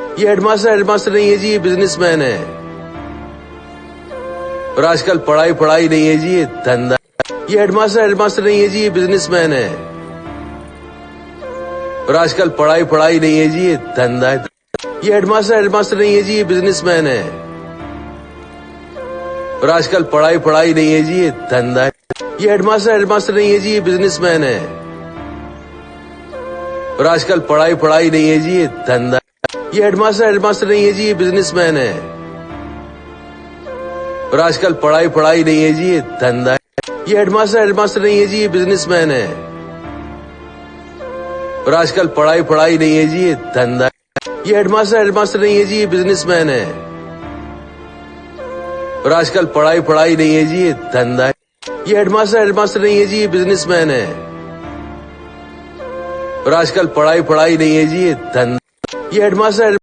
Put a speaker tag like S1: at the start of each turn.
S1: ये हेडमास्टर नहीं है जी, ये बिजनेसमैन है। और आजकल पढ़ाई नहीं है जी, ये धंधा। ये हेडमास्टर नहीं है जी, ये बिजनेसमैन है। और आजकल पढ़ाई नहीं है जी, ये धंधा है। ये हेडमास्टर नहीं है जी, ये बिजनेसमैन है। और आजकल पढ़ाई नहीं है जी, ये धंधा है। ये हेडमास्टर नहीं है जी, ये बिजनेसमैन है। और आजकल पढ़ाई नहीं है जी, ये धंधा। ये हेडमास्टर नहीं है जी, ये बिजनेसमैन है। और आजकल पढ़ाई नहीं है जी, ये धंधा है। ये हेडमास्टर नहीं है जी, ये बिजनेसमैन है। और आजकल पढ़ाई नहीं है जी, ये धंधा है। ये हेडमास्टर नहीं है जी, ये बिजनेसमैन है। और आजकल पढ़ाई नहीं है जी, ये धंधा है। ये हेडमास्टर नहीं है जी, ये बिजनेसमैन है। और आजकल पढ़ाई नहीं है जी, ये धंधा। ये हेडमास्टर